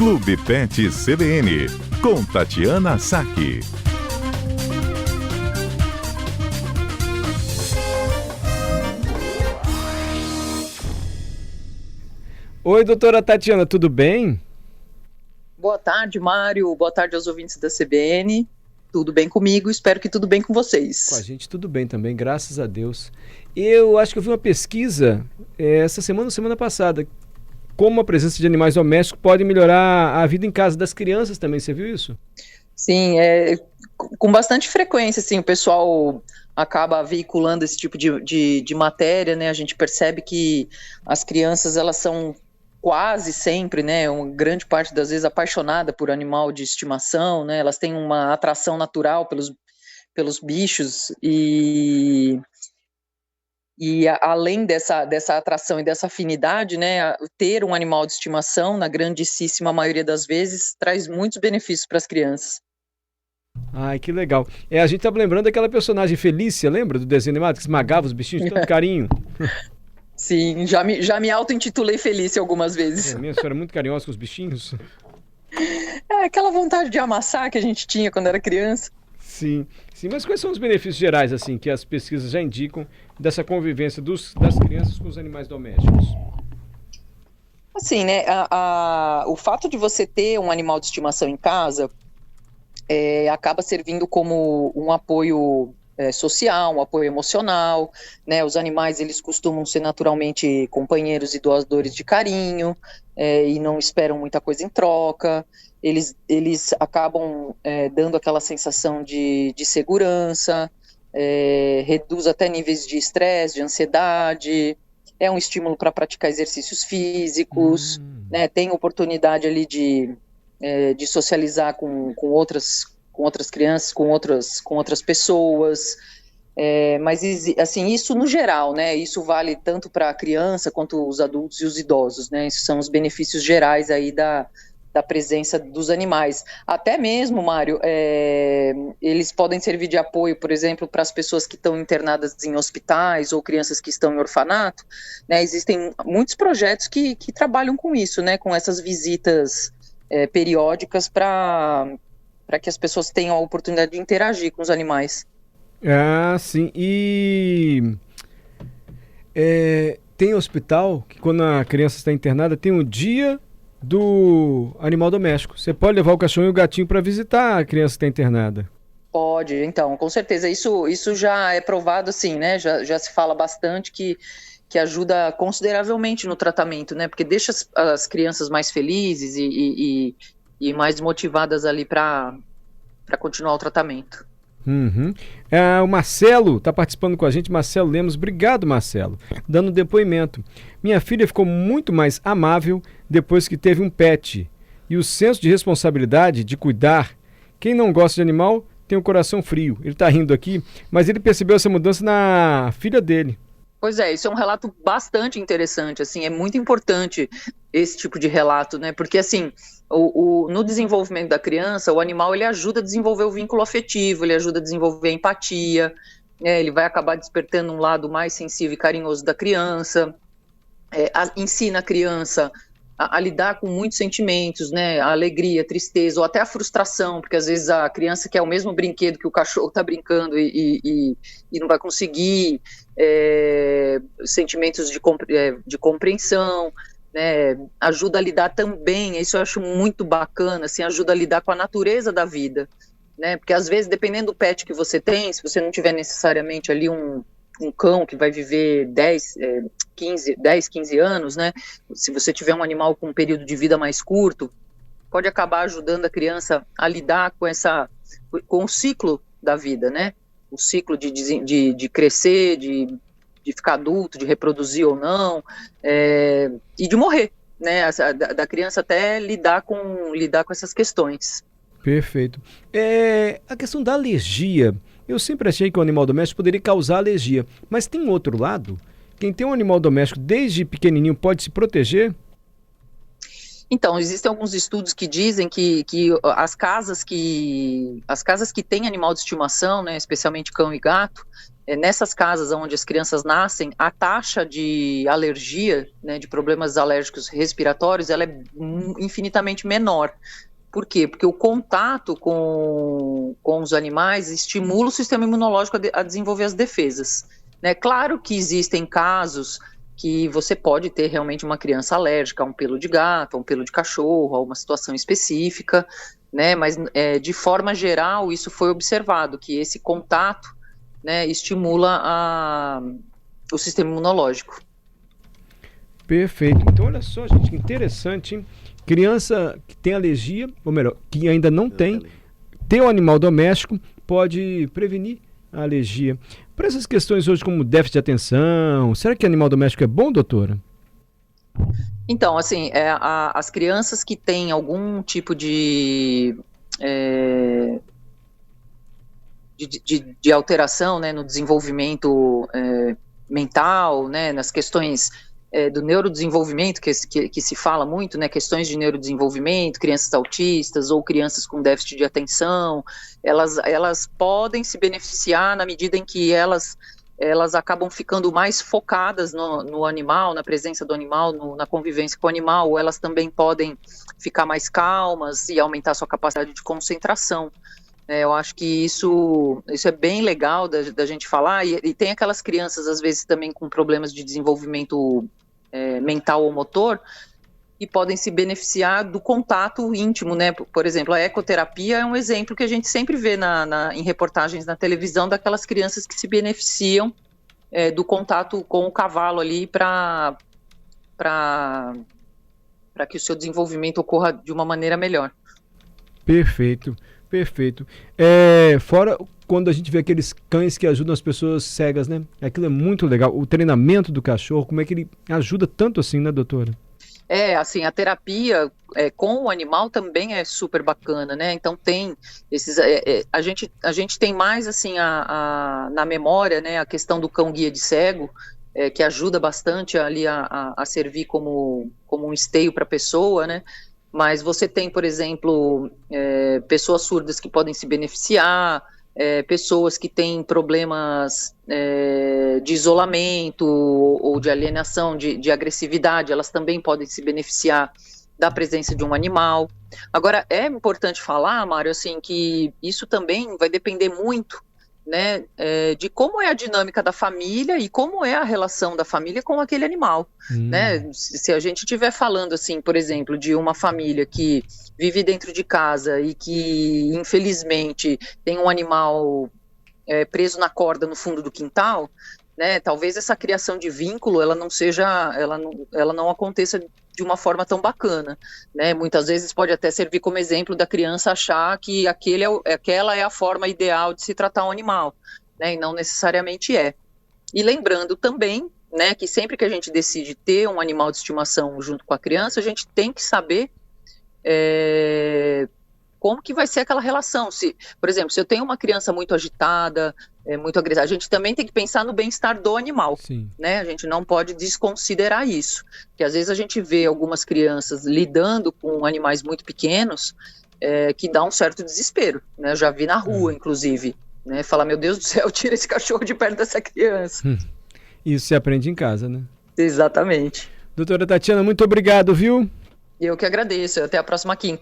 Clube Pet CBN, com Tatiana Saque. Oi, doutora Tatiana, tudo bem? Boa tarde, Mário. Boa tarde aos ouvintes da CBN. Tudo bem comigo? Espero que tudo bem com vocês. Com a gente tudo bem também, graças a Deus. Eu acho que eu vi uma pesquisa essa semana ou semana passada, como a presença de animais domésticos pode melhorar a vida em casa das crianças também, você viu isso? Sim, com bastante frequência, assim, o pessoal acaba veiculando esse tipo de matéria, né? A gente percebe que as crianças, elas são quase sempre, né, uma grande parte das vezes apaixonada por animal de estimação, né? Elas têm uma atração natural pelos bichos além dessa atração e dessa afinidade, né, ter um animal de estimação, na grandíssima maioria das vezes, traz muitos benefícios para as crianças. Ai, que legal. A gente estava lembrando daquela personagem Felícia, lembra do desenho animado que esmagava os bichinhos de tanto carinho? Sim, já me auto-intitulei Felícia algumas vezes. É mesmo, você era muito carinhosa com os bichinhos? Aquela vontade de amassar que a gente tinha quando era criança. Sim, mas quais são os benefícios gerais, assim, que as pesquisas já indicam dessa convivência das crianças com os animais domésticos? Assim, né, o fato de você ter um animal de estimação em casa acaba servindo como um apoio social, um apoio emocional, né? Os animais, eles costumam ser naturalmente companheiros e doadores de carinho, e não esperam muita coisa em troca. Eles acabam dando aquela sensação de segurança, reduz até níveis de estresse, de ansiedade, é um estímulo para praticar exercícios físicos, né? Tem oportunidade ali de socializar com outras crianças, com outras pessoas, mas assim, isso no geral, né, isso vale tanto para a criança quanto os adultos e os idosos, né, esses são os benefícios gerais aí da presença dos animais. Até mesmo, Mário, eles podem servir de apoio, por exemplo, para as pessoas que estão internadas em hospitais ou crianças que estão em orfanato, né, existem muitos projetos que trabalham com isso, né, com essas visitas periódicas para que as pessoas tenham a oportunidade de interagir com os animais. Ah, sim. E tem hospital que quando a criança está internada tem um dia do animal doméstico. Você pode levar o cachorro e o gatinho para visitar a criança que está internada. Pode, então, com certeza. Isso já é provado, assim, né? Já se fala bastante que ajuda consideravelmente no tratamento, né? Porque deixa as crianças mais felizes e mais motivadas ali para continuar o tratamento. Uhum. O Marcelo está participando com a gente, Marcelo Lemos. Obrigado, Marcelo, dando depoimento. Minha filha ficou muito mais amável depois que teve um pet. E o senso de responsabilidade, de cuidar. Quem não gosta de animal tem o coração frio. Ele está rindo aqui, mas ele percebeu essa mudança na filha dele. Pois é, isso é um relato bastante interessante, assim, é muito importante esse tipo de relato, né, porque assim, no desenvolvimento da criança, o animal, ele ajuda a desenvolver o vínculo afetivo, ele ajuda a desenvolver a empatia, né, ele vai acabar despertando um lado mais sensível e carinhoso da criança, ensina a criança a lidar com muitos sentimentos, né, a alegria, a tristeza, ou até a frustração, porque às vezes a criança quer o mesmo brinquedo que o cachorro está brincando e não vai conseguir, sentimentos de compreensão, né, ajuda a lidar também, isso eu acho muito bacana, assim, ajuda a lidar com a natureza da vida, né, porque às vezes, dependendo do pet que você tem, se você não tiver necessariamente ali um cão que vai viver 10, 15 anos, né? Se você tiver um animal com um período de vida mais curto, pode acabar ajudando a criança a lidar com o ciclo da vida, né? O ciclo de crescer, de ficar adulto, de reproduzir ou não, e de morrer, né? Da criança até lidar com essas questões. Perfeito. A questão da alergia, eu sempre achei que o animal doméstico poderia causar alergia, mas tem um outro lado? Quem tem um animal doméstico desde pequenininho pode se proteger? Então, existem alguns estudos que dizem que as casas que têm animal de estimação, né, especialmente cão e gato, nessas casas onde as crianças nascem, a taxa de alergia, né, de problemas alérgicos respiratórios, ela é infinitamente menor. Por quê? Porque o contato com os animais estimula o sistema imunológico a desenvolver as defesas. Né? Claro que existem casos que você pode ter realmente uma criança alérgica a um pelo de gato, a um pelo de cachorro, a uma situação específica, né? Mas de forma geral isso foi observado, que esse contato, né, estimula o sistema imunológico. Perfeito. Então, olha só, gente, que interessante, hein? Criança que tem alergia, ou melhor, que ainda não tem, ter um animal doméstico pode prevenir a alergia. Para essas questões hoje como déficit de atenção, será que animal doméstico é bom, doutora? Então, assim, as crianças que têm algum tipo de alteração, né, no desenvolvimento mental, né, nas questões do neurodesenvolvimento, que se fala muito, né, questões de neurodesenvolvimento, crianças autistas ou crianças com déficit de atenção, elas podem se beneficiar na medida em que elas acabam ficando mais focadas no animal, na presença do animal, na convivência com o animal, ou elas também podem ficar mais calmas e aumentar sua capacidade de concentração. Eu acho que isso é bem legal da gente falar, e tem aquelas crianças, às vezes, também com problemas de desenvolvimento mental ou motor, e podem se beneficiar do contato íntimo, né? Por exemplo, a ecoterapia é um exemplo que a gente sempre vê em reportagens na televisão daquelas crianças que se beneficiam do contato com o cavalo ali para que o seu desenvolvimento ocorra de uma maneira melhor. Perfeito, perfeito. Fora quando a gente vê aqueles cães que ajudam as pessoas cegas, né? Aquilo é muito legal. O treinamento do cachorro, como é que ele ajuda tanto assim, né, doutora? Assim, a terapia com o animal também é super bacana, né? Então tem esses, a gente tem mais assim na memória, né, a questão do cão guia de cego, que ajuda bastante ali a servir como um esteio para a pessoa, né? Mas você tem, por exemplo, pessoas surdas que podem se beneficiar, pessoas que têm problemas de isolamento ou de alienação, de agressividade, elas também podem se beneficiar da presença de um animal. Agora, é importante falar, Mário, assim, que isso também vai depender muito, né, de como é a dinâmica da família e como é a relação da família com aquele animal, né? Se a gente estiver falando, assim, por exemplo, de uma família que vive dentro de casa e que, infelizmente, tem um animal preso na corda no fundo do quintal, né, talvez essa criação de vínculo, ela não aconteça de uma forma tão bacana, né? Muitas vezes pode até servir como exemplo da criança achar que aquela é a forma ideal de se tratar um animal, né? E não necessariamente é. E lembrando também, né, que sempre que a gente decide ter um animal de estimação junto com a criança, a gente tem que saber como que vai ser aquela relação. Por exemplo, se eu tenho uma criança muito agitada, muito agressiva, a gente também tem que pensar no bem-estar do animal. Sim. Né? A gente não pode desconsiderar isso, porque às vezes a gente vê algumas crianças lidando com animais muito pequenos, que dá um certo desespero, né? Eu já vi na rua, inclusive, né? Falar, meu Deus do céu, tira esse cachorro de perto dessa criança. Isso se aprende em casa, né? Exatamente. Doutora Tatiana, muito obrigado, viu? Eu que agradeço, até a próxima quinta.